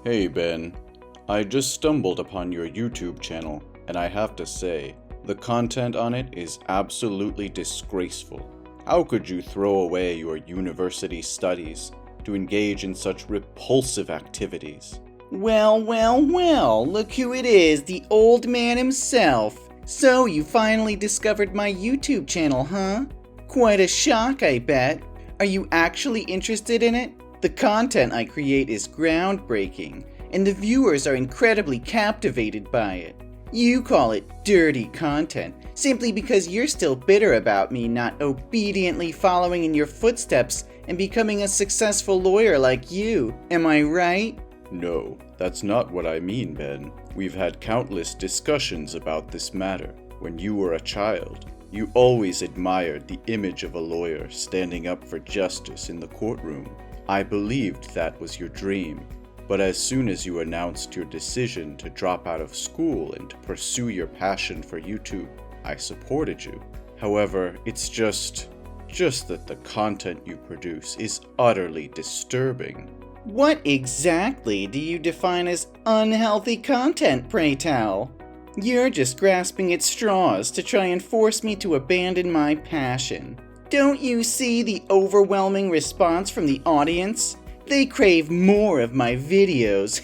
Hey Ben, I just stumbled upon your YouTube channel, and I have to say, the content on it is absolutely disgraceful. How could you throw away your university studies to engage in such repulsive activities? Well, look who it is, the old man himself. So you finally discovered my YouTube channel, huh? Quite a shock, I bet. Are you actually interested in it? The content I create is groundbreaking, and the viewers are incredibly captivated by it. You call it dirty content, simply because you're still bitter about me not obediently following in your footsteps and becoming a successful lawyer like you. Am I right? No, that's not what I mean, Ben. We've had countless discussions about this matter. When you were a child, you always admired the image of a lawyer standing up for justice in the courtroom. I believed that was your dream, but as soon as you announced your decision to drop out of school and to pursue your passion for YouTube, I supported you. However, it's just that the content you produce is utterly disturbing. What exactly do you define as unhealthy content, pray tell? You're just grasping at straws to try and force me to abandon my passion. Don't you see the overwhelming response from the audience? They crave more of my videos.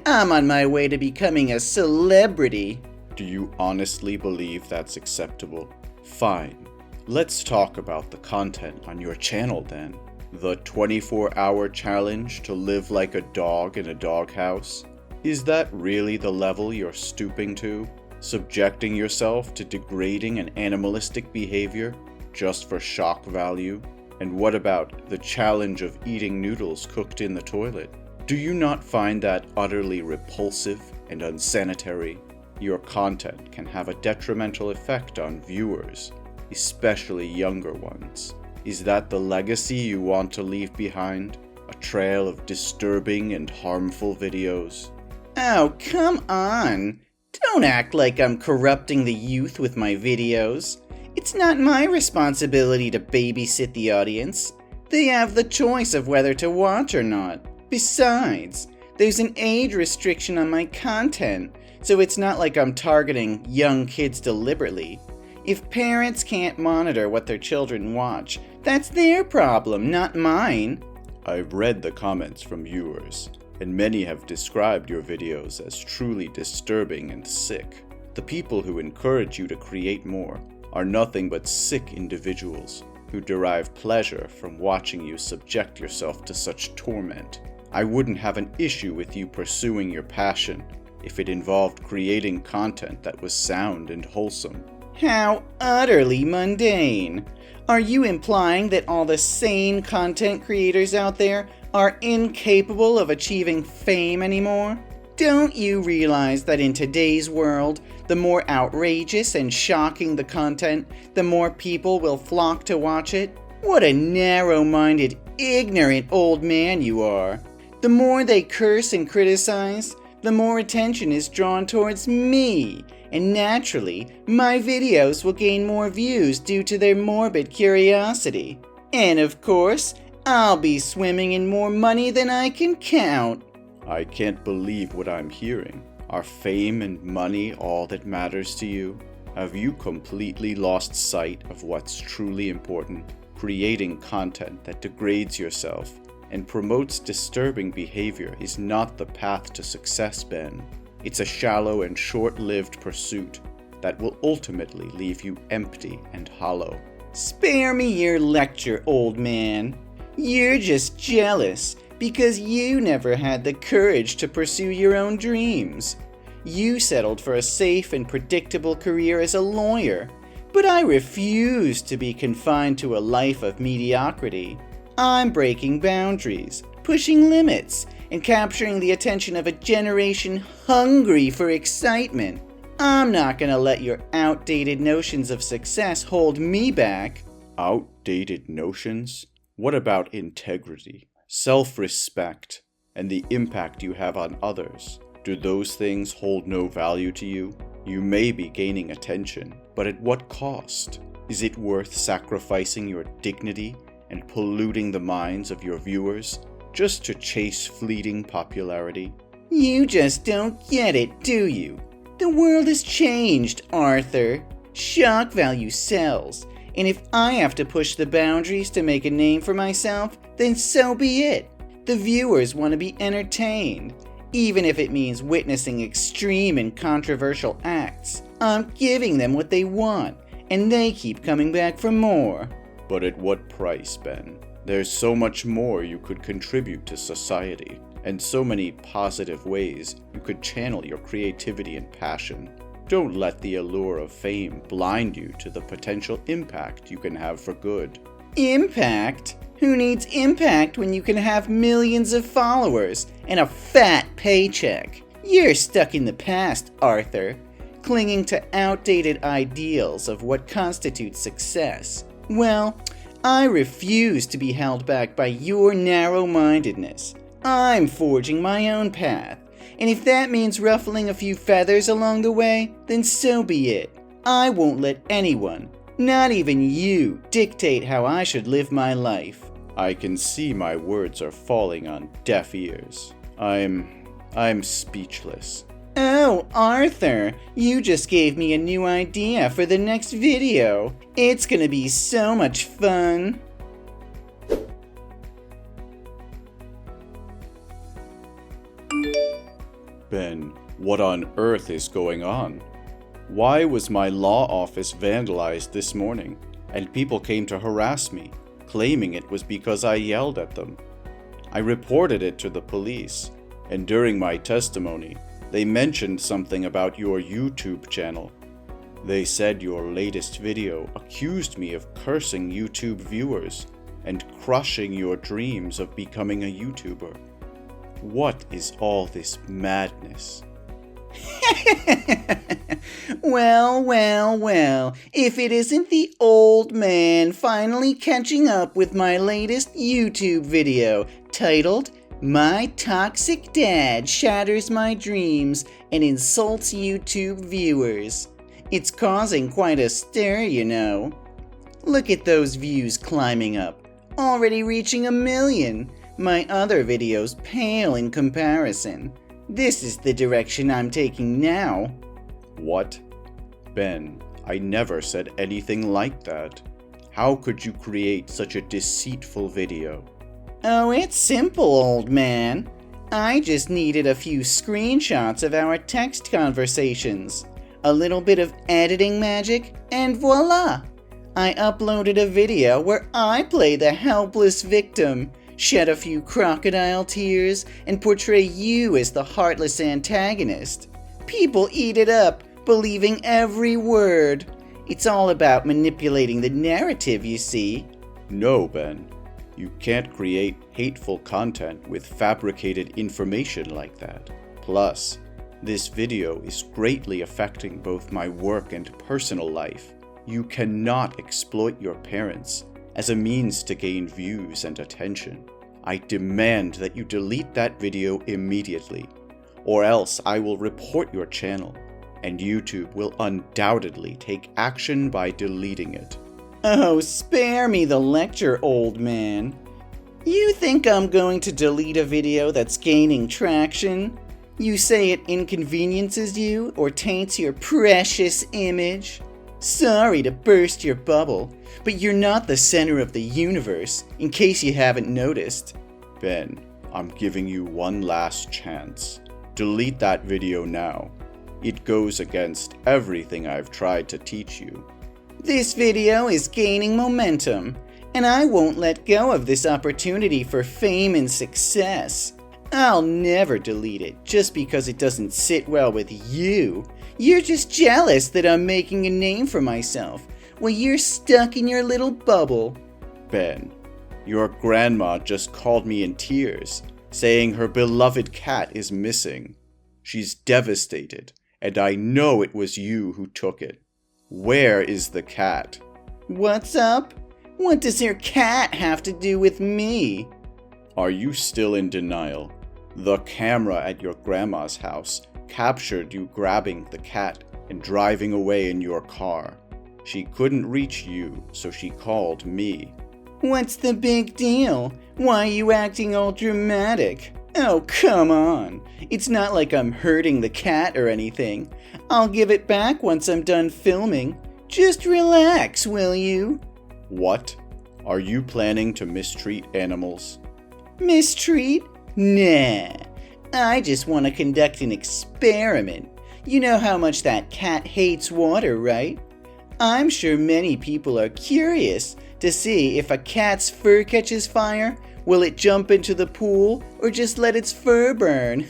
I'm on my way to becoming a celebrity. Do you honestly believe that's acceptable? Fine. Let's talk about the content on your channel then. The 24-hour challenge to live like a dog in a doghouse? Is that really the level you're stooping to? Subjecting yourself to degrading and animalistic behavior just for shock value? And what about the challenge of eating noodles cooked in the toilet? Do you not find that utterly repulsive and unsanitary? Your content can have a detrimental effect on viewers, especially younger ones. Is that the legacy you want to leave behind? A trail of disturbing and harmful videos? Oh, come on! Don't act like I'm corrupting the youth with my videos. It's not my responsibility to babysit the audience. They have the choice of whether to watch or not. Besides, there's an age restriction on my content, so it's not like I'm targeting young kids deliberately. If parents can't monitor what their children watch, that's their problem, not mine. I've read the comments from viewers, and many have described your videos as truly disturbing and sick. The people who encourage you to create more are nothing but sick individuals who derive pleasure from watching you subject yourself to such torment. I wouldn't have an issue with you pursuing your passion if it involved creating content that was sound and wholesome. How utterly mundane! Are you implying that all the sane content creators out there are incapable of achieving fame anymore? Don't you realize that in today's world, the more outrageous and shocking the content, the more people will flock to watch it? What a narrow-minded, ignorant old man you are. The more they curse and criticize, the more attention is drawn towards me, and naturally, my videos will gain more views due to their morbid curiosity. And of course, I'll be swimming in more money than I can count. I can't believe what I'm hearing. Are fame and money all that matters to you? Have you completely lost sight of what's truly important? Creating content that degrades yourself and promotes disturbing behavior is not the path to success, Ben. It's a shallow and short-lived pursuit that will ultimately leave you empty and hollow. Spare me your lecture, old man. You're just jealous because you never had the courage to pursue your own dreams. You settled for a safe and predictable career as a lawyer, but I refuse to be confined to a life of mediocrity. I'm breaking boundaries, pushing limits, and capturing the attention of a generation hungry for excitement. I'm not gonna let your outdated notions of success hold me back. Outdated notions? What about integrity, self-respect, and the impact you have on others? Do those things hold no value to you? You may be gaining attention, but at what cost? Is it worth sacrificing your dignity and polluting the minds of your viewers just to chase fleeting popularity. You just don't get it, do you? The world has changed, Arthur. Shock value sells, and if I have to push the boundaries to make a name for myself, then so be it. The viewers want to be entertained, even if it means witnessing extreme and controversial acts. I'm giving them what they want, and they keep coming back for more. But at what price, Ben? There's so much more you could contribute to society, and so many positive ways you could channel your creativity and passion. Don't let the allure of fame blind you to the potential impact you can have for good. Impact? Who needs impact when you can have millions of followers and a fat paycheck? You're stuck in the past, Arthur, clinging to outdated ideals of what constitutes success. Well, I refuse to be held back by your narrow-mindedness. I'm forging my own path, and if that means ruffling a few feathers along the way, then so be it. I won't let anyone, not even you, dictate how I should live my life. I can see my words are falling on deaf ears. I'm speechless. Oh, Arthur, you just gave me a new idea for the next video. It's gonna be so much fun. Ben, what on earth is going on? Why was my law office vandalized this morning, and people came to harass me, claiming it was because I yelled at them? I reported it to the police, and during my testimony, they mentioned something about your YouTube channel. They said your latest video accused me of cursing YouTube viewers and crushing your dreams of becoming a YouTuber. What is all this madness? Well, if it isn't the old man finally catching up with my latest YouTube video titled, "My Toxic Dad Shatters My Dreams and Insults YouTube Viewers." It's causing quite a stir, you know. Look at those views climbing up, already reaching 1 million. My other videos pale in comparison. This is the direction I'm taking now. What? Ben, I never said anything like that. How could you create such a deceitful video? Oh, it's simple, old man. I just needed a few screenshots of our text conversations, a little bit of editing magic, and voila! I uploaded a video where I play the helpless victim, shed a few crocodile tears, and portray you as the heartless antagonist. People eat it up, believing every word. It's all about manipulating the narrative, you see. No, Ben. You can't create hateful content with fabricated information like that. Plus, this video is greatly affecting both my work and personal life. You cannot exploit your parents as a means to gain views and attention. I demand that you delete that video immediately, or else I will report your channel, and YouTube will undoubtedly take action by deleting it. Oh, spare me the lecture, old man. You think I'm going to delete a video that's gaining traction? You say it inconveniences you or taints your precious image? Sorry to burst your bubble, but you're not the center of the universe, in case you haven't noticed. Ben, I'm giving you one last chance. Delete that video now. It goes against everything I've tried to teach you. This video is gaining momentum, and I won't let go of this opportunity for fame and success. I'll never delete it just because it doesn't sit well with you. You're just jealous that I'm making a name for myself, while you're stuck in your little bubble. Ben, your grandma just called me in tears, saying her beloved cat is missing. She's devastated, and I know it was you who took it. Where is the cat? What's up? What does your cat have to do with me? Are you still in denial? The camera at your grandma's house captured you grabbing the cat and driving away in your car. She couldn't reach you, so she called me. What's the big deal? Why are you acting all dramatic? Oh, come on. It's not like I'm hurting the cat or anything. I'll give it back once I'm done filming. Just relax, will you? What? Are you planning to mistreat animals? Mistreat? Nah. I just want to conduct an experiment. You know how much that cat hates water, right? I'm sure many people are curious to see if a cat's fur catches fire. Will it jump into the pool or just let its fur burn?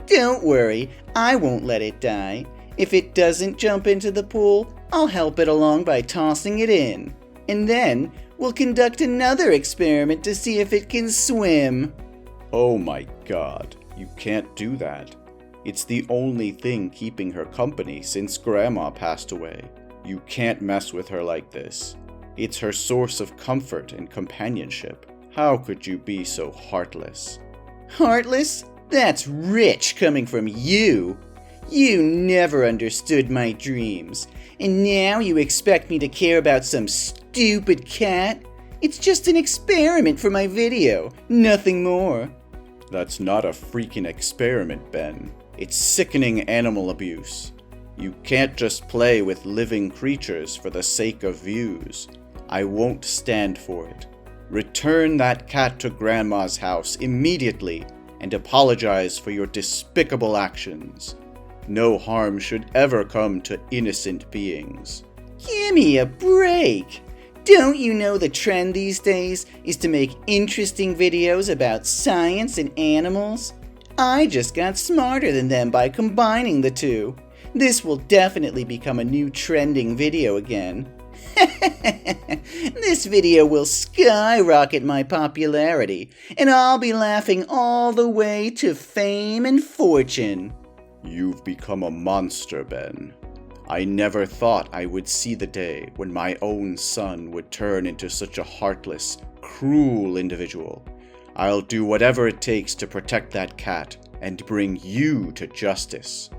Don't worry, I won't let it die. If it doesn't jump into the pool, I'll help it along by tossing it in. And then we'll conduct another experiment to see if it can swim. Oh my God, you can't do that. It's the only thing keeping her company since Grandma passed away. You can't mess with her like this. It's her source of comfort and companionship. How could you be so heartless? Heartless? That's rich coming from you. You never understood my dreams, and now you expect me to care about some stupid cat? It's just an experiment for my video, nothing more. That's not a freaking experiment, Ben. It's sickening animal abuse. You can't just play with living creatures for the sake of views. I won't stand for it. Return that cat to Grandma's house immediately and apologize for your despicable actions. No harm should ever come to innocent beings. Give me a break! Don't you know the trend these days is to make interesting videos about science and animals? I just got smarter than them by combining the two. This will definitely become a new trending video again. This video will skyrocket my popularity, and I'll be laughing all the way to fame and fortune. You've become a monster, Ben. I never thought I would see the day when my own son would turn into such a heartless, cruel individual. I'll do whatever it takes to protect that cat and bring you to justice.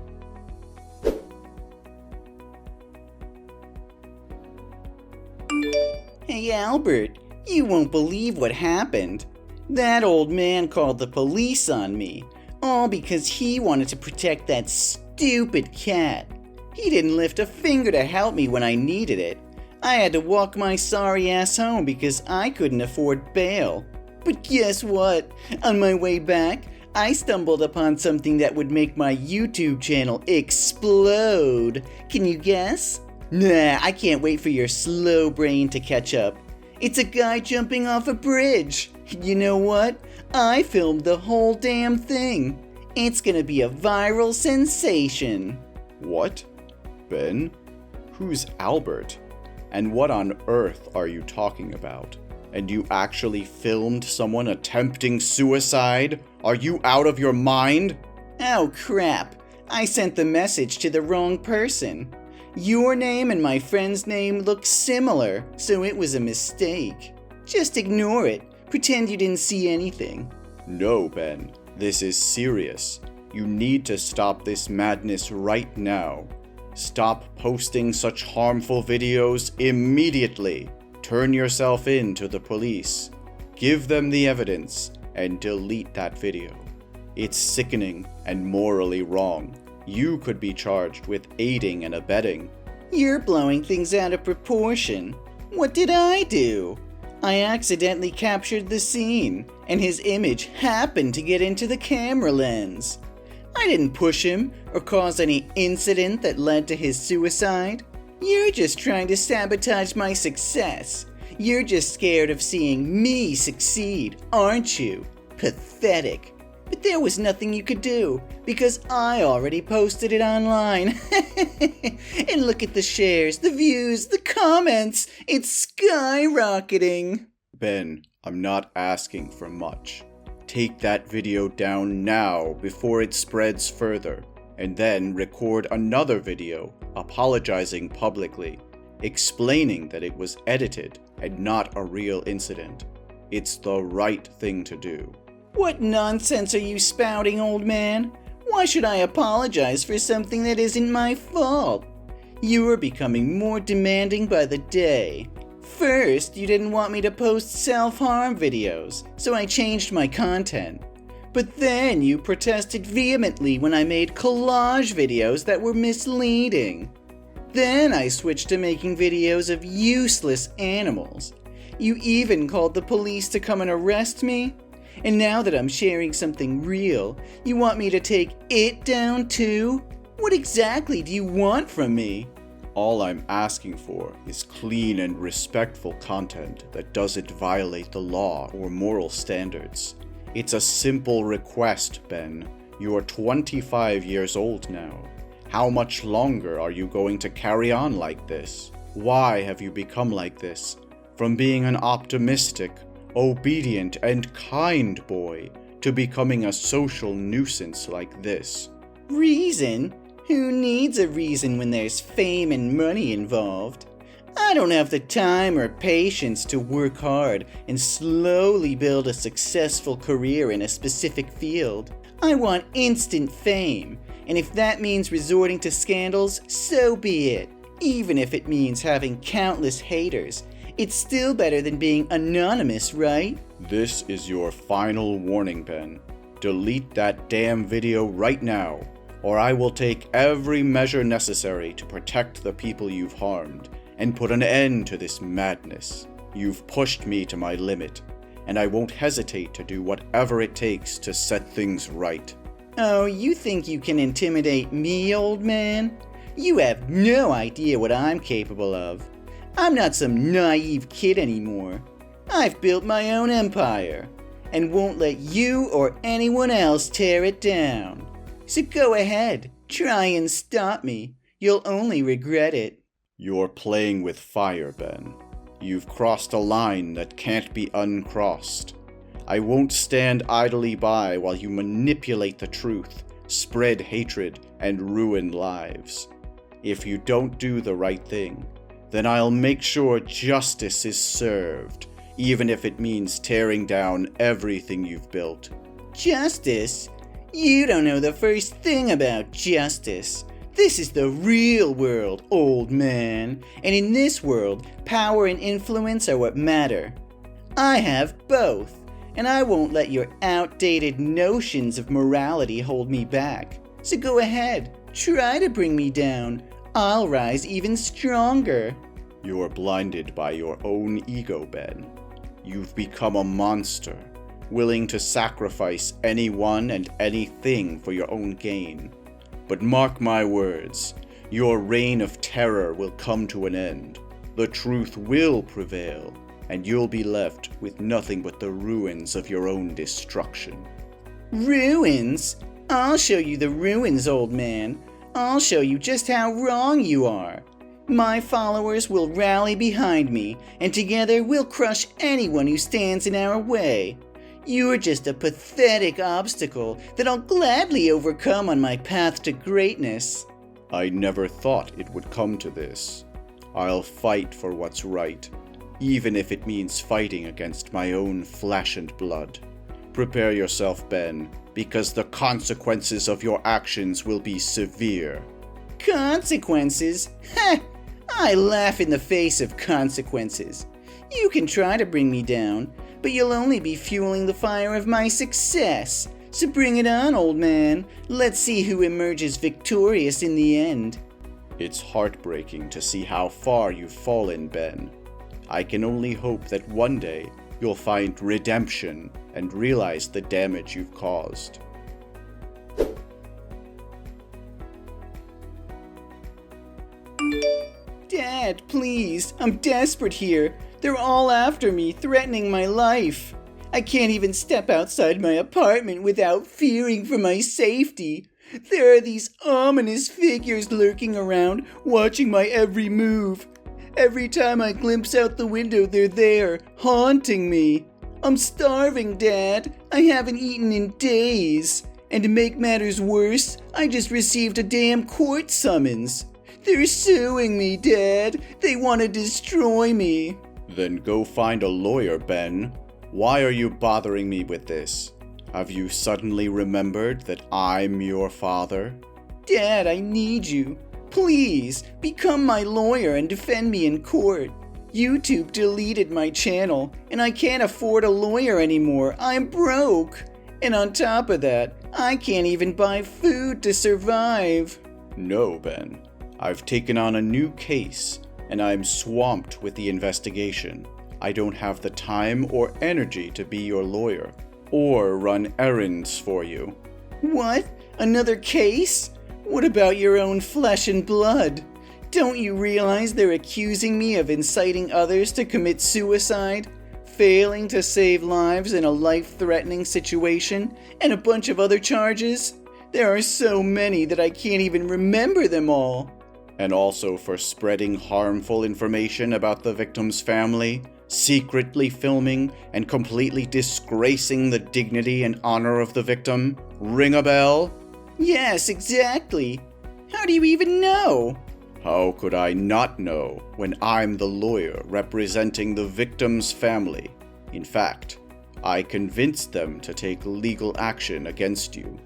Hey Albert, you won't believe what happened. That old man called the police on me, all because he wanted to protect that stupid cat. He didn't lift a finger to help me when I needed it. I had to walk my sorry ass home because I couldn't afford bail. But guess what? On my way back, I stumbled upon something that would make my YouTube channel explode. Can you guess? Nah, I can't wait for your slow brain to catch up. It's a guy jumping off a bridge. You know what? I filmed the whole damn thing. It's gonna be a viral sensation. What? Ben? Who's Albert? And what on earth are you talking about? And you actually filmed someone attempting suicide? Are you out of your mind? Oh crap, I sent the message to the wrong person. Your name and my friend's name look similar, so it was a mistake. Just ignore it. Pretend you didn't see anything. No, Ben. This is serious. You need to stop this madness right now. Stop posting such harmful videos immediately. Turn yourself in to the police. Give them the evidence and delete that video. It's sickening and morally wrong. You could be charged with aiding and abetting. You're blowing things out of proportion. What did I do? I accidentally captured the scene, and his image happened to get into the camera lens. I didn't push him or cause any incident that led to his suicide. You're just trying to sabotage my success. You're just scared of seeing me succeed, aren't you? Pathetic. But there was nothing you could do, because I already posted it online. And look at the shares, the views, the comments. It's skyrocketing. Ben, I'm not asking for much. Take that video down now before it spreads further, and then record another video apologizing publicly, explaining that it was edited and not a real incident. It's the right thing to do. What nonsense are you spouting, old man? Why should I apologize for something that isn't my fault? You are becoming more demanding by the day. First, you didn't want me to post self-harm videos, so I changed my content. But then you protested vehemently when I made collage videos that were misleading. Then I switched to making videos of useless animals. You even called the police to come and arrest me? And now that I'm sharing something real, you want me to take it down too? What exactly do you want from me? All I'm asking for is clean and respectful content that doesn't violate the law or moral standards. It's a simple request, Ben. You're 25 years old now. How much longer are you going to carry on like this? Why have you become like this? From being an optimistic, obedient, and kind boy to becoming a social nuisance like this. Reason? Who needs a reason when there's fame and money involved? I don't have the time or patience to work hard and slowly build a successful career in a specific field. I want instant fame, and if that means resorting to scandals, so be it. Even if it means having countless haters, it's still better than being anonymous, right? This is your final warning, Ben. Delete that damn video right now, or I will take every measure necessary to protect the people you've harmed and put an end to this madness. You've pushed me to my limit, and I won't hesitate to do whatever it takes to set things right. Oh, you think you can intimidate me, old man? You have no idea what I'm capable of. I'm not some naive kid anymore. I've built my own empire, and won't let you or anyone else tear it down. So go ahead, try and stop me. You'll only regret it. You're playing with fire, Ben. You've crossed a line that can't be uncrossed. I won't stand idly by while you manipulate the truth, spread hatred, and ruin lives. If you don't do the right thing, then I'll make sure justice is served, even if it means tearing down everything you've built. Justice? You don't know the first thing about justice. This is the real world, old man. And in this world, power and influence are what matter. I have both, and I won't let your outdated notions of morality hold me back. So go ahead, try to bring me down. I'll rise even stronger. You're blinded by your own ego, Ben. You've become a monster, willing to sacrifice anyone and anything for your own gain. But mark my words, your reign of terror will come to an end. The truth will prevail, and you'll be left with nothing but the ruins of your own destruction. Ruins? I'll show you the ruins, old man. I'll show you just how wrong you are. My followers will rally behind me, and together we'll crush anyone who stands in our way. You're just a pathetic obstacle that I'll gladly overcome on my path to greatness. I never thought it would come to this. I'll fight for what's right, even if it means fighting against my own flesh and blood. Prepare yourself, Ben, because the consequences of your actions will be severe. Consequences? Ha! I laugh in the face of consequences. You can try to bring me down, but you'll only be fueling the fire of my success. So bring it on, old man. Let's see who emerges victorious in the end. It's heartbreaking to see how far you've fallen, Ben. I can only hope that one day you'll find redemption and realize the damage you've caused. Dad, please, I'm desperate here. They're all after me, threatening my life. I can't even step outside my apartment without fearing for my safety. There are these ominous figures lurking around, watching my every move. Every time I glimpse out the window, they're there, haunting me. I'm starving, Dad. I haven't eaten in days. And to make matters worse, I just received a damn court summons. They're suing me, Dad. They want to destroy me. Then go find a lawyer, Ben. Why are you bothering me with this? Have you suddenly remembered that I'm your father? Dad, I need you. Please, become my lawyer and defend me in court. YouTube deleted my channel, and I can't afford a lawyer anymore. I'm broke. And on top of that, I can't even buy food to survive. No, Ben. I've taken on a new case, and I'm swamped with the investigation. I don't have the time or energy to be your lawyer, or run errands for you. What? Another case? What about your own flesh and blood? Don't you realize they're accusing me of inciting others to commit suicide, failing to save lives in a life-threatening situation, and a bunch of other charges? There are so many that I can't even remember them all. And also for spreading harmful information about the victim's family, secretly filming and completely disgracing the dignity and honor of the victim. Ring a bell? Yes, exactly. How do you even know? How could I not know when I'm the lawyer representing the victim's family? In fact, I convinced them to take legal action against you.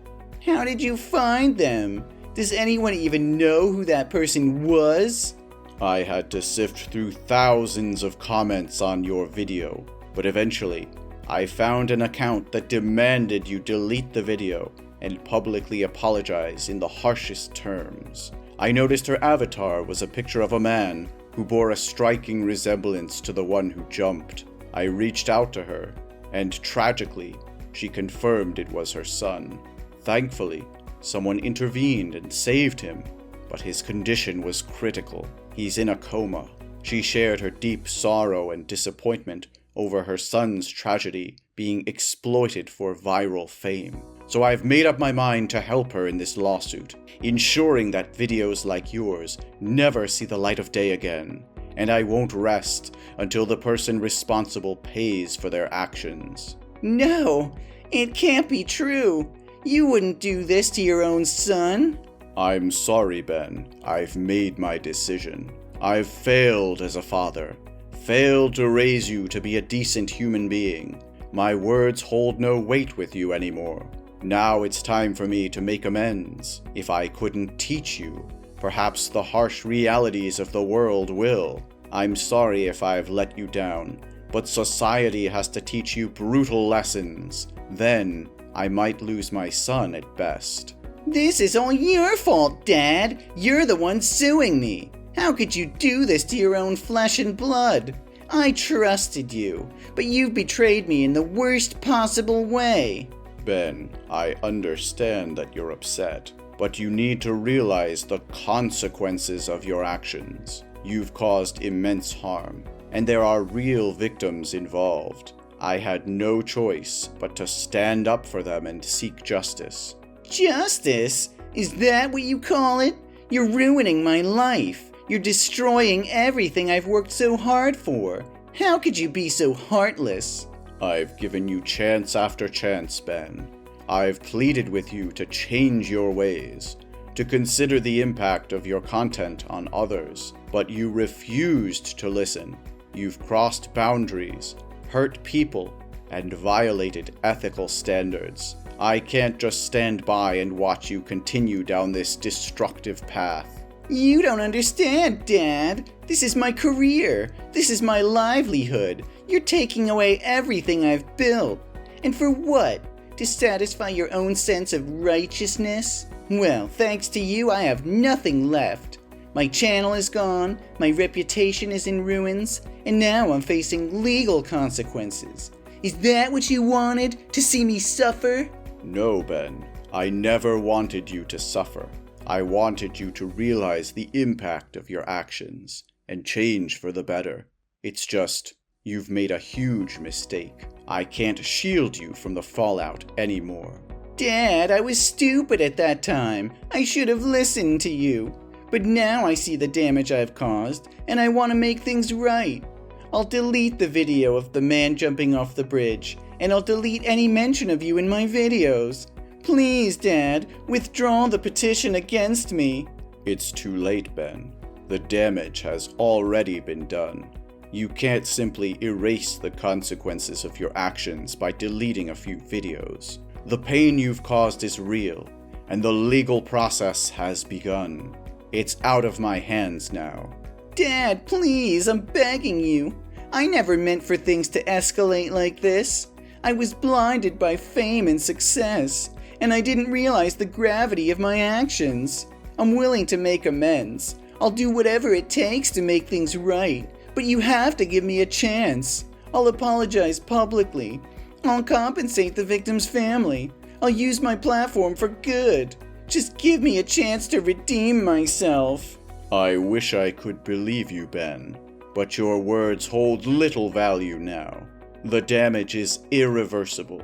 How did you find them? Does anyone even know who that person was? I had to sift through thousands of comments on your video, but eventually, I found an account that demanded you delete the video and publicly apologize in the harshest terms. I noticed her avatar was a picture of a man who bore a striking resemblance to the one who jumped. I reached out to her, and tragically, she confirmed it was her son. Thankfully, someone intervened and saved him, but his condition was critical. He's in a coma. She shared her deep sorrow and disappointment over her son's tragedy being exploited for viral fame. So I've made up my mind to help her in this lawsuit, ensuring that videos like yours never see the light of day again. And I won't rest until the person responsible pays for their actions. No, it can't be true. You wouldn't do this to your own son. I'm sorry, Ben. I've made my decision. I've failed as a father. Failed to raise you to be a decent human being. My words hold no weight with you anymore. Now it's time for me to make amends. If I couldn't teach you, perhaps the harsh realities of the world will. I'm sorry if I've let you down, but society has to teach you brutal lessons. Then, I might lose my son at best. This is all your fault, Dad. You're the one suing me. How could you do this to your own flesh and blood? I trusted you, but you've betrayed me in the worst possible way. Ben, I understand that you're upset, but you need to realize the consequences of your actions. You've caused immense harm, and there are real victims involved. I had no choice but to stand up for them and seek justice. Justice? Is that what you call it? You're ruining my life. You're destroying everything I've worked so hard for. How could you be so heartless? I've given you chance after chance, Ben. I've pleaded with you to change your ways, to consider the impact of your content on others, but you refused to listen. You've crossed boundaries, hurt people, and violated ethical standards. I can't just stand by and watch you continue down this destructive path. You don't understand, Dad. This is my career. This is my livelihood. You're taking away everything I've built. And for what? To satisfy your own sense of righteousness? Well, thanks to you, I have nothing left. My channel is gone, my reputation is in ruins, and now I'm facing legal consequences. Is that what you wanted? To see me suffer? No, Ben. I never wanted you to suffer. I wanted you to realize the impact of your actions and change for the better. It's just, you've made a huge mistake. I can't shield you from the fallout anymore. Dad, I was stupid at that time. I should have listened to you. But now I see the damage I've caused, and I want to make things right. I'll delete the video of the man jumping off the bridge, and I'll delete any mention of you in my videos. Please, Dad, withdraw the petition against me. It's too late, Ben. The damage has already been done. You can't simply erase the consequences of your actions by deleting a few videos. The pain you've caused is real, and the legal process has begun. It's out of my hands now. Dad, please, I'm begging you. I never meant for things to escalate like this. I was blinded by fame and success, and I didn't realize the gravity of my actions. I'm willing to make amends. I'll do whatever it takes to make things right, but you have to give me a chance. I'll apologize publicly. I'll compensate the victim's family. I'll use my platform for good. Just give me a chance to redeem myself. I wish I could believe you, Ben, but your words hold little value now. The damage is irreversible,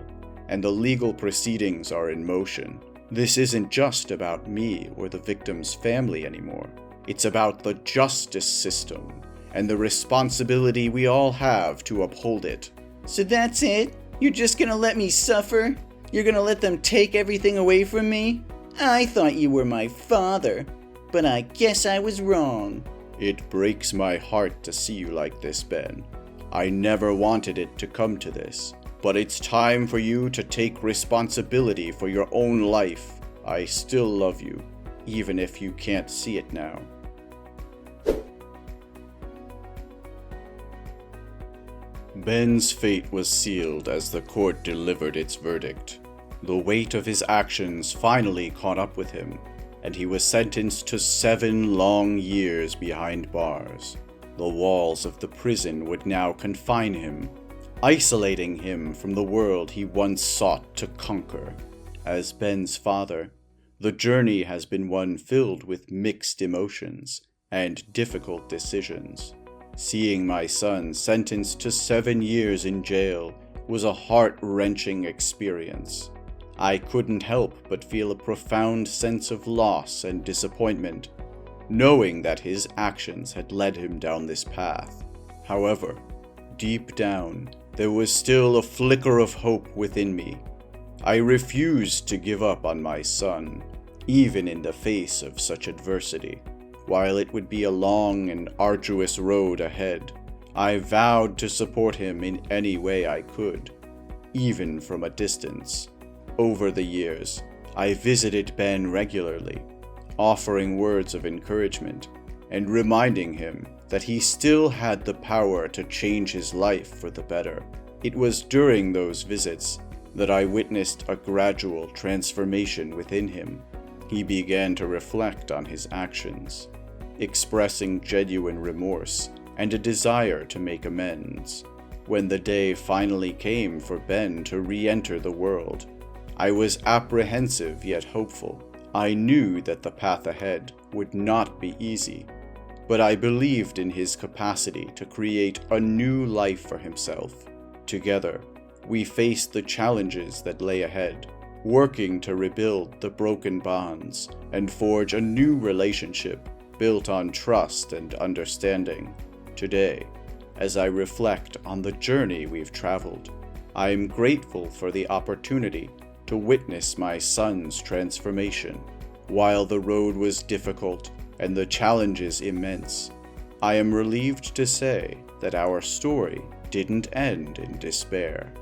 and the legal proceedings are in motion. This isn't just about me or the victim's family anymore. It's about the justice system and the responsibility we all have to uphold it. So that's it? You're just gonna let me suffer? You're gonna let them take everything away from me? I thought you were my father, but I guess I was wrong. It breaks my heart to see you like this, Ben. I never wanted it to come to this, but it's time for you to take responsibility for your own life. I still love you, even if you can't see it now. Ben's fate was sealed as the court delivered its verdict. The weight of his actions finally caught up with him, and he was sentenced to 7 long years behind bars. The walls of the prison would now confine him, isolating him from the world he once sought to conquer. As Ben's father, the journey has been one filled with mixed emotions and difficult decisions. Seeing my son sentenced to 7 years in jail was a heart-wrenching experience. I couldn't help but feel a profound sense of loss and disappointment, knowing that his actions had led him down this path. However, deep down, there was still a flicker of hope within me. I refused to give up on my son, even in the face of such adversity. While it would be a long and arduous road ahead, I vowed to support him in any way I could, even from a distance. Over the years, I visited Ben regularly, offering words of encouragement and reminding him that he still had the power to change his life for the better. It was during those visits that I witnessed a gradual transformation within him. He began to reflect on his actions, expressing genuine remorse and a desire to make amends. When the day finally came for Ben to re-enter the world, I was apprehensive yet hopeful. I knew that the path ahead would not be easy, but I believed in his capacity to create a new life for himself. Together, we faced the challenges that lay ahead, working to rebuild the broken bonds and forge a new relationship built on trust and understanding. Today, as I reflect on the journey we've traveled, I am grateful for the opportunity to witness my son's transformation. While the road was difficult and the challenges immense, I am relieved to say that our story didn't end in despair.